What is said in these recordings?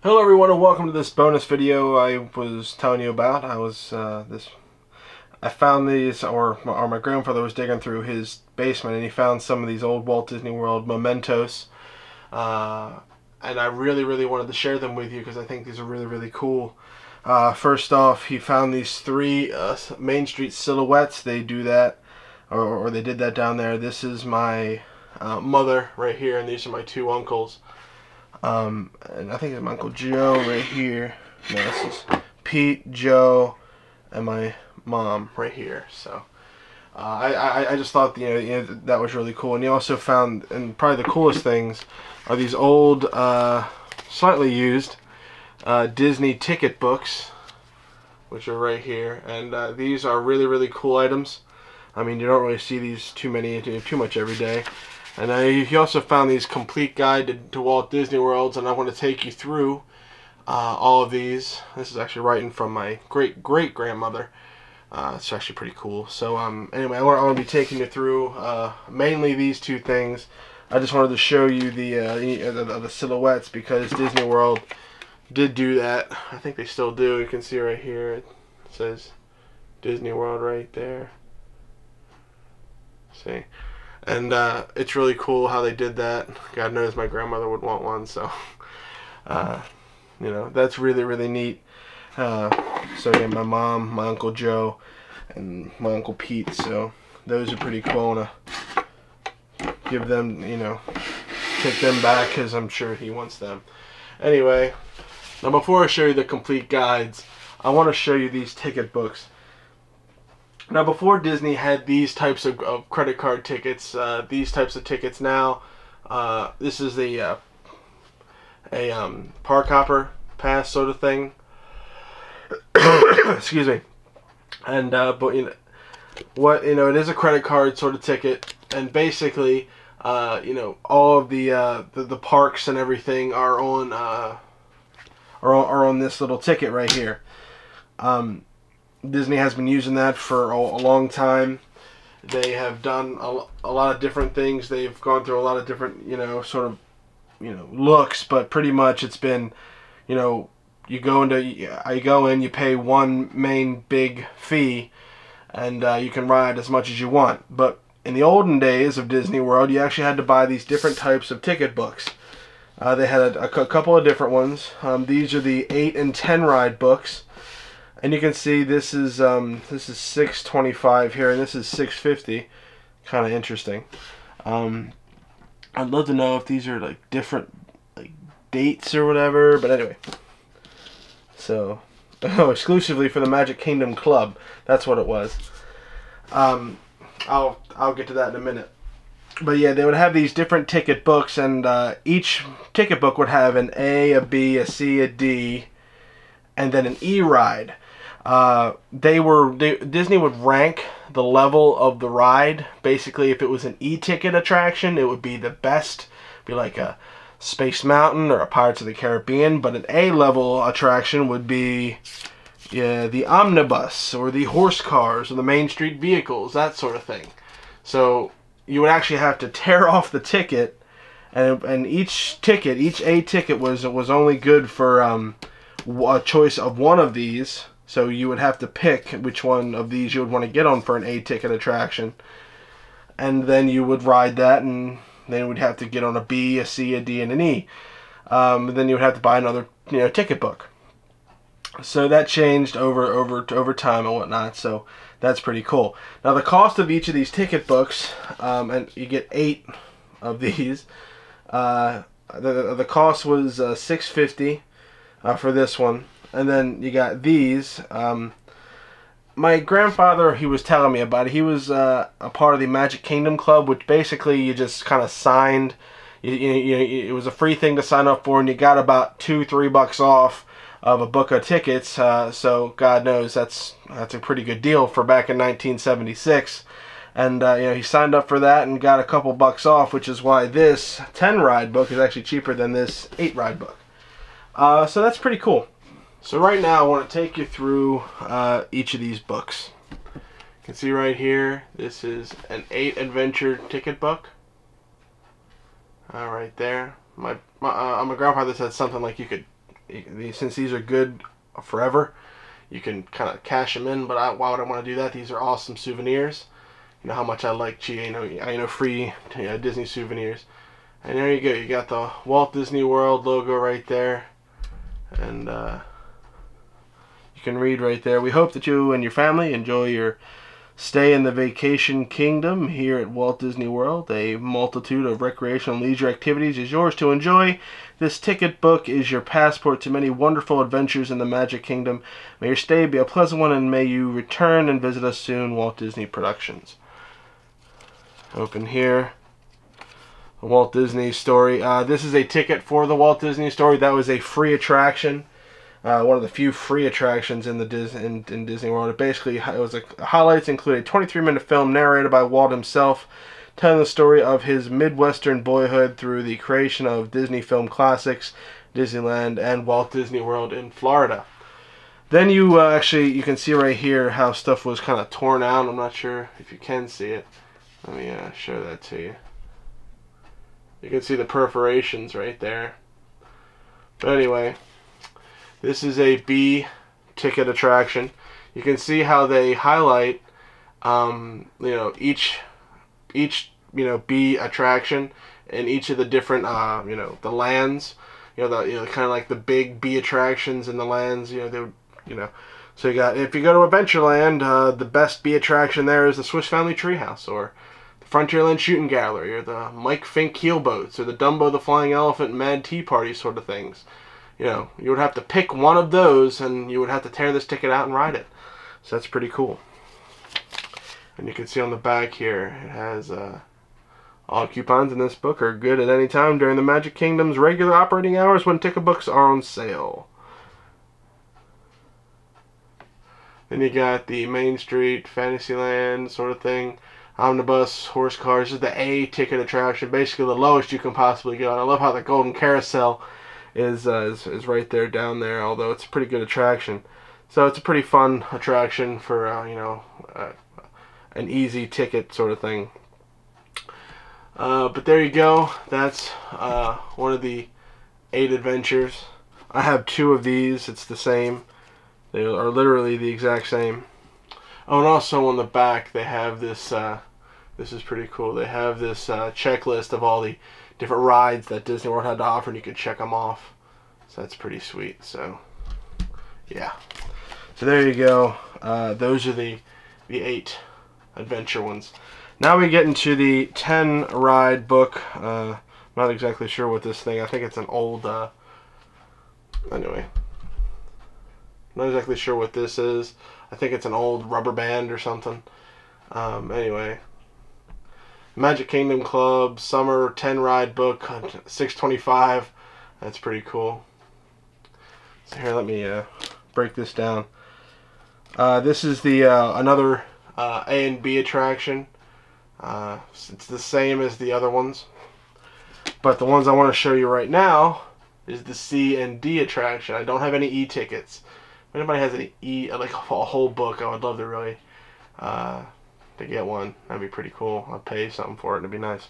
Hello everyone and welcome to this bonus video I was telling you about. I found these, or my grandfather was digging through his basement and he found some of these old Walt Disney World mementos. And I really wanted to share them with you because I think these are really cool. First off, he found these three Main Street silhouettes. They do that, or they did that down there. This is my mother right here, and these are my two uncles. And I think it's my Uncle Joe right here. No, this is Pete, Joe, and my mom right here. So I just thought that was really cool. And he also found, and probably the coolest things are these old, slightly used Disney ticket books, which are right here. And these are really cool items. I mean, you don't really see these too much every day. And he also found these complete guide to Walt Disney Worlds, and I want to take you through all of these. This is actually writing from my great-grandmother. It's actually pretty cool. So anyway, I want to be taking you through mainly these two things. I just wanted to show you the silhouettes because Disney World did do that. I think they still do. You can see right here it says Disney World right there. See? And it's really cool how they did that. God knows my grandmother would want one, so that's really neat. So yeah, my mom, my Uncle Joe, and my Uncle Pete. So those are pretty cool. I want to give them, take them back because I'm sure he wants them. Anyway, now before I show you the complete guides, I want to show you these ticket books. Now, before Disney had these types of credit card tickets, these types of tickets now, this is a park hopper pass sort of thing. Excuse me. And but it is a credit card sort of ticket, and basically, all of the parks and everything are on this little ticket right here. Disney has been using that for a long time. They have done a lot of different things. They've gone through a lot of different, looks, but pretty much it's been, you go in, you pay one main big fee, and you can ride as much as you want. But in the olden days of Disney World, you actually had to buy these different types of ticket books. They had a couple of different ones. These are the 8 and 10 ride books. And you can see this is $6.25 here, and this is $6.50. Kind of interesting. I'd love to know if these are like different dates or whatever. But anyway, so exclusively for the Magic Kingdom Club. That's what it was. I'll get to that in a minute. But yeah, they would have these different ticket books, and each ticket book would have an A, a B, a C, a D, and then an E ride. Disney would rank the level of the ride. Basically, if it was an E-ticket attraction, it would be the best. Be like a Space Mountain or a Pirates of the Caribbean. But an A-level attraction would be the omnibus or the horse cars or the Main Street vehicles, that sort of thing. So you would actually have to tear off the ticket, and each A ticket was only good for a choice of one of these. So you would have to pick which one of these you would want to get on for an A-ticket attraction. And then you would ride that, and then you would have to get on a B, a C, a D, and an E. Then you would have to buy another ticket book. So that changed over time and whatnot, so that's pretty cool. Now the cost of each of these ticket books, and you get 8 of these, the cost was $6.50 for this one. And then you got these. My grandfather, he was telling me about it. He was a part of the Magic Kingdom Club, which basically you just kind of signed. It was a free thing to sign up for, and you got about $2-3 off of a book of tickets. So God knows that's a pretty good deal for back in 1976. And he signed up for that and got a couple bucks off, which is why this 10 ride book is actually cheaper than this 8 ride book. So that's pretty cool. So right now I want to take you through each of these books. You can see right here, this is an 8 adventure ticket book. Right there. My grandfather said something like you could since these are good forever, you can kind of cash them in. But why would I want to do that? These are awesome souvenirs. You know how much I like free Disney souvenirs. And there you go. You got the Walt Disney World logo right there, and you can read right there. We hope that you and your family enjoy your stay in the vacation kingdom here at Walt Disney World. A multitude of recreational and leisure activities is yours to enjoy. This ticket book is your passport to many wonderful adventures in the Magic Kingdom. May your stay be a pleasant one, and may you return and visit us soon. Walt Disney Productions. Open here. The Walt Disney Story. This is a ticket for the Walt Disney Story. That was a free attraction. One of the few free attractions in the in Disney World. Highlights include a 23-minute film narrated by Walt himself, telling the story of his Midwestern boyhood through the creation of Disney film classics, Disneyland, and Walt Disney World in Florida. Then you can see right here how stuff was kind of torn out. I'm not sure if you can see it. Let me show that to you. You can see the perforations right there. But anyway, this is a B ticket attraction. You can see how they highlight, each B attraction and each of the different, the lands. Kind of like the big B attractions in the lands. So you got, if you go to Adventureland, the best B attraction there is the Swiss Family Treehouse, or the Frontierland Shooting Gallery, or the Mike Fink Keelboats, or the Dumbo the Flying Elephant Mad Tea Party sort of things. You would have to pick one of those, and you would have to tear this ticket out and ride it. So that's pretty cool. And you can see on the back here, it has all coupons in this book are good at any time during the Magic Kingdom's regular operating hours when ticket books are on sale. Then you got the Main Street Fantasyland sort of thing. Omnibus, horse cars. This is the A ticket attraction, basically the lowest you can possibly go. And I love how the Golden Carousel is right there down there, although it's a pretty good attraction. So it's a pretty fun attraction for an easy ticket sort of thing. But there you go. That's one of the 8 adventures. I have 2 of these. It's the same. They are literally the exact same. Oh, and also on the back they have this. This is pretty cool. They have this checklist of all the different rides that Disney World had to offer, and you can check them off. So that's pretty sweet. So yeah. So there you go. Those are the 8 adventure ones. Now we get into the 10 ride book. Not exactly sure what this thing. I think it's an old. Anyway, not exactly sure what this is. I think it's an old rubber band or something. Anyway, Magic Kingdom Club Summer 10 Ride Book, $6.25. That's pretty cool. So here, let me break this down. This is the another A and B attraction. It's the same as the other ones, but the ones I want to show you right now is the C and D attraction. I don't have any E tickets. If anybody has any E, like a whole book, I would love to really to get one. That'd be pretty cool. I'd pay something for it. It'd be nice.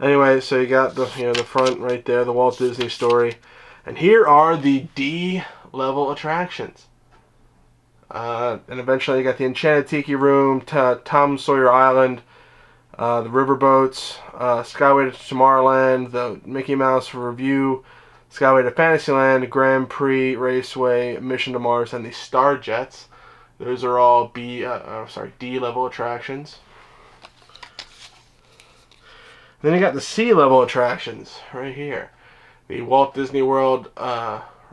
Anyway, so you got the the front right there, the Walt Disney Story, and here are the D level attractions. And eventually you got the Enchanted Tiki Room, Tom Sawyer Island, the Riverboats, Skyway to Tomorrowland, the Mickey Mouse Review, Skyway to Fantasyland, Grand Prix Raceway, Mission to Mars, and the Star Jets. Those are all D level attractions. Then you got the C level attractions right here. The Walt Disney World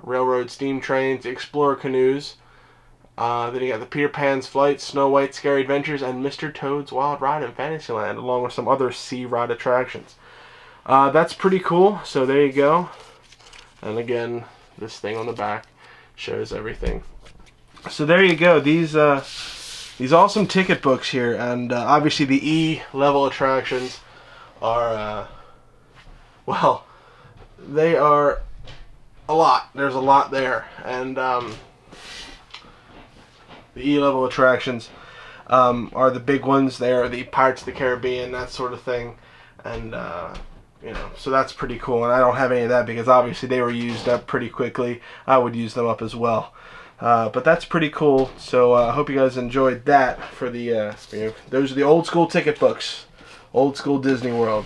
Railroad Steam Trains, Explorer Canoes. Then you got the Peter Pan's Flight, Snow White Scary Adventures, and Mr. Toad's Wild Ride in Fantasyland, along with some other C ride attractions. That's pretty cool. So there you go. And again, this thing on the back shows everything. So there you go. These awesome ticket books here, and obviously the E level attractions are well, they are a lot. There's a lot there, and the E level attractions are the big ones. They are the Pirates of the Caribbean, that sort of thing, and You know, so that's pretty cool. And I don't have any of that because obviously they were used up pretty quickly. I would use them up as well. But that's pretty cool. So I hope you guys enjoyed that for the, you know, those are the old school ticket books. Old school Disney World.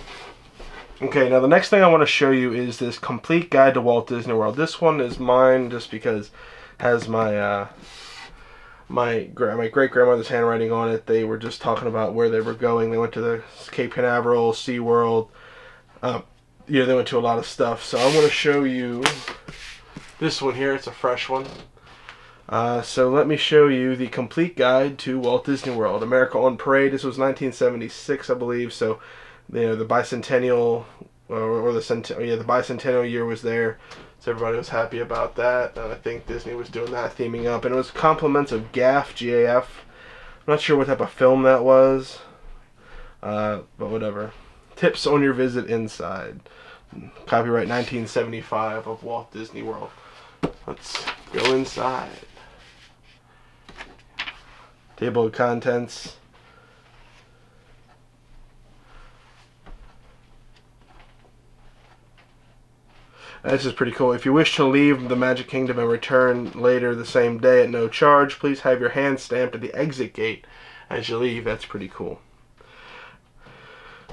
Okay, now the next thing I want to show you is this complete guide to Walt Disney World. This one is mine just because it has my my great-grandmother's handwriting on it. They were just talking about where they were going. They went to the Cape Canaveral, SeaWorld. You know, they went to a lot of stuff. So I'm going to show you this one here. It's a fresh one. So let me show you the complete guide to Walt Disney World. America on Parade. This was 1976, I believe. So, you know, the bicentennial, or the bicentennial year was there. So everybody was happy about that. And I think Disney was doing that, theming up. And it was compliments of GAF, G-A-F. I'm not sure what type of film that was. But whatever. Tips on your visit inside. Copyright 1975 of Walt Disney World. Let's go inside. Table of contents. This is pretty cool. If you wish to leave the Magic Kingdom and return later the same day at no charge, please have your hand stamped at the exit gate as you leave. That's pretty cool.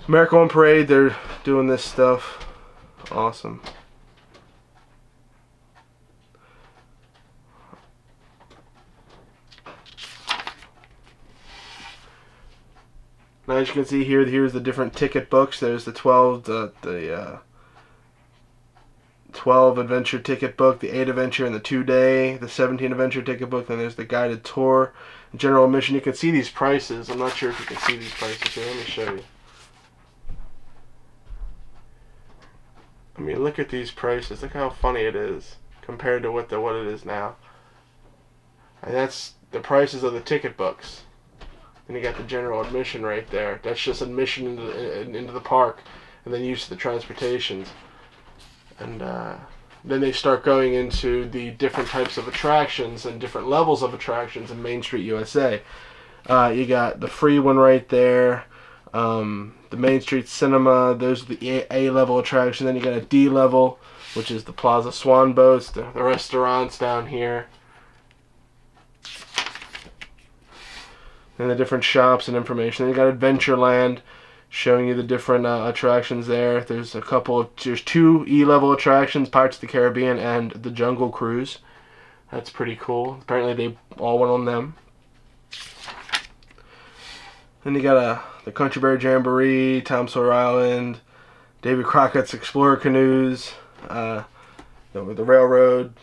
America on Parade, they're doing this stuff. Awesome. Now as you can see here, here's the different ticket books. There's the 12 adventure ticket book, the 8 adventure and the 2-day, the 17 adventure ticket book, then there's the guided tour, general admission. You can see these prices. I'm not sure if you can see these prices here. Let me show you. I mean, look at these prices. Look how funny it is compared to what it is now. And that's the prices of the ticket books. Then you got the general admission right there. That's just admission into the park, and then use of the transportations. And then they start going into the different types of attractions and different levels of attractions in Main Street USA. You got the free one right there. The Main Street Cinema, those are the A-level attraction. Then you got a D-level, which is the Plaza Swan boats, the restaurants down here. And the different shops and information. Then you got Adventureland, showing you the different attractions there. There's there's 2 E-level attractions, Pirates of the Caribbean and the Jungle Cruise. That's pretty cool. Apparently they all went on them. Then you got the Country Bear Jamboree, Tom Sawyer Island, Davy Crockett's Explorer Canoes, the railroad.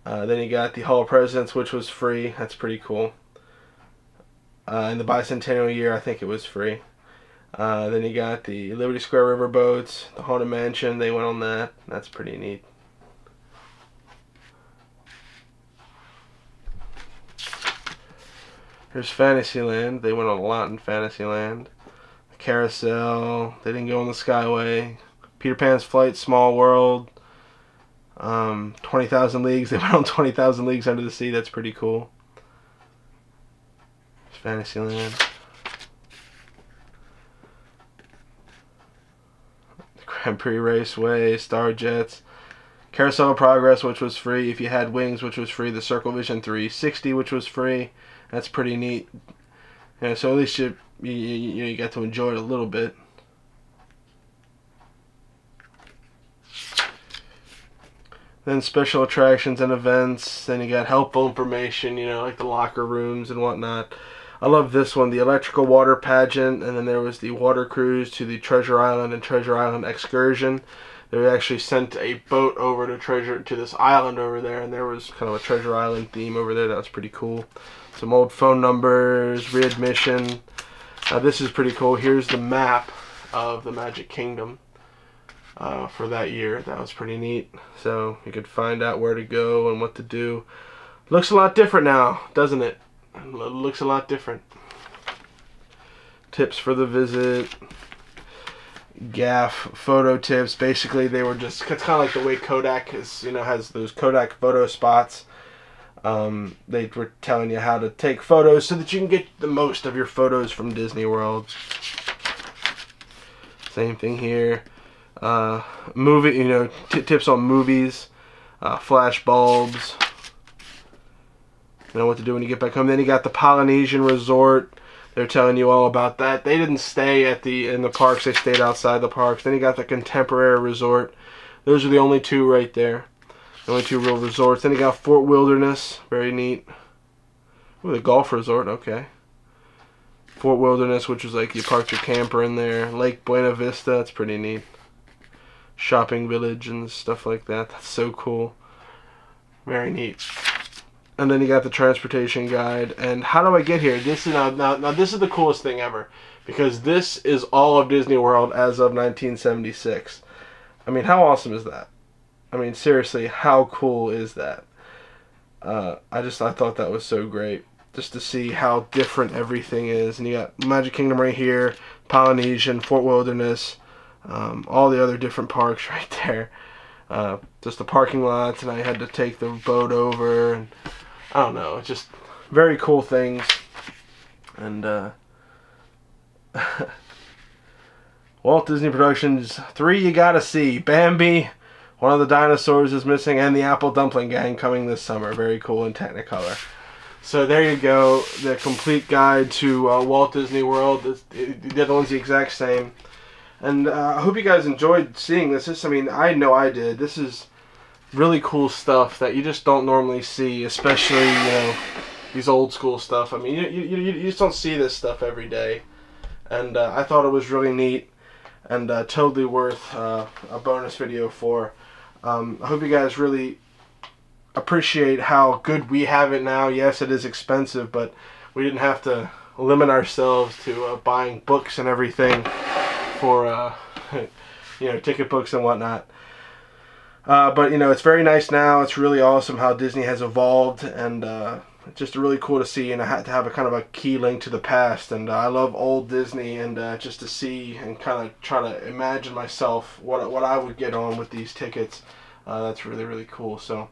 Then you got the Hall of Presidents, which was free. That's pretty cool. In the bicentennial year, I think it was free. Then you got the Liberty Square River boats, the Haunted Mansion. They went on that. That's pretty neat. Here's Fantasyland. They went on a lot in Fantasyland. The Carousel. They didn't go on the Skyway. Peter Pan's Flight, Small World. 20,000 Leagues. They went on 20,000 Leagues Under the Sea. That's pretty cool. Fantasyland. The Grand Prix Raceway, Star Jets, Carousel of Progress, which was free. If you had Wings, which was free. The Circle Vision 360, which was free. That's pretty neat. Yeah, so at least you got to enjoy it a little bit. Then special attractions and events. Then you got helpful information, you know, like the locker rooms and whatnot. I love this one, the electrical water pageant, and then there was the water cruise to the Treasure Island and Treasure Island excursion. They actually sent a boat over to this island over there, and there was kind of a Treasure Island theme over there. That was pretty cool. Some old phone numbers, readmission. This is pretty cool. Here's the map of the Magic Kingdom for that year. That was pretty neat. So you could find out where to go and what to do. Looks a lot different now, doesn't it? It looks a lot different. Tips for the visit. GAF photo tips. Basically, they were just, it's kind of like the way Kodak is, you know, has those Kodak photo spots. They were telling you how to take photos so that you can get the most of your photos from Disney World. Same thing here. Movie, you know, tips on movies, flash bulbs. You know what to do when you get back home. Then you got the Polynesian Resort. They're telling you all about that. They didn't stay in the parks. They stayed outside the parks. Then you got the Contemporary Resort. Those are the only two right there. The only two real resorts. Then you got Fort Wilderness. Very neat. Ooh, the golf resort. Okay. Fort Wilderness, which is like you parked your camper in there. Lake Buena Vista. That's pretty neat. Shopping village and stuff like that. That's so cool. Very neat. And then you got the transportation guide. And how do I get here? This is now this is the coolest thing ever, because this is all of Disney World as of 1976. I mean, how awesome is that? I mean, seriously, how cool is that? I thought that was so great, just to see how different everything is. And you got Magic Kingdom right here, Polynesian, Fort Wilderness, all the other different parks right there. Just the parking lots, and I had to take the boat over, and I don't know, it's just very cool things. And Walt Disney Productions 3 you gotta see. Bambi, one of the dinosaurs is missing, and the Apple Dumpling Gang coming this summer. Very cool in Technicolor. So there you go, the complete guide to Walt Disney World. The other one's the exact same. And I hope you guys enjoyed seeing this. I mean, I know I did. This is really cool stuff that you just don't normally see, especially, you know, these old school stuff. I mean, you just don't see this stuff every day. And I thought it was really neat, and totally worth a bonus video for. I hope you guys really appreciate how good we have it now. Yes, it is expensive, but we didn't have to limit ourselves to buying books and everything for you know, ticket books and whatnot. But, you know, it's very nice now. It's really awesome how Disney has evolved, and just really cool to see, and to have a kind of a key link to the past. And I love old Disney, and just to see and kind of try to imagine myself what I would get on with these tickets. That's really, really cool. So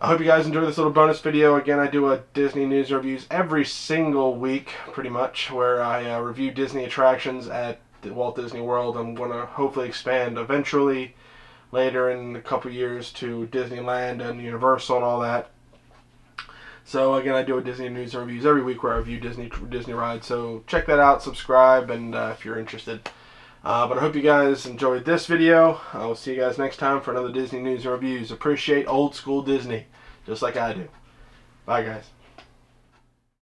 I hope you guys enjoyed this little bonus video. Again, I do a Disney news reviews every single week, pretty much, where I review Disney attractions at Walt Disney World. I'm going to hopefully expand eventually later in a couple years to Disneyland and Universal and all that. So again, I do a Disney news reviews every week where I review Disney rides. So check that out, subscribe, and if you're interested. But I hope you guys enjoyed this video. I will see you guys next time for another Disney news reviews. Appreciate old school Disney, just like I do. Bye, guys.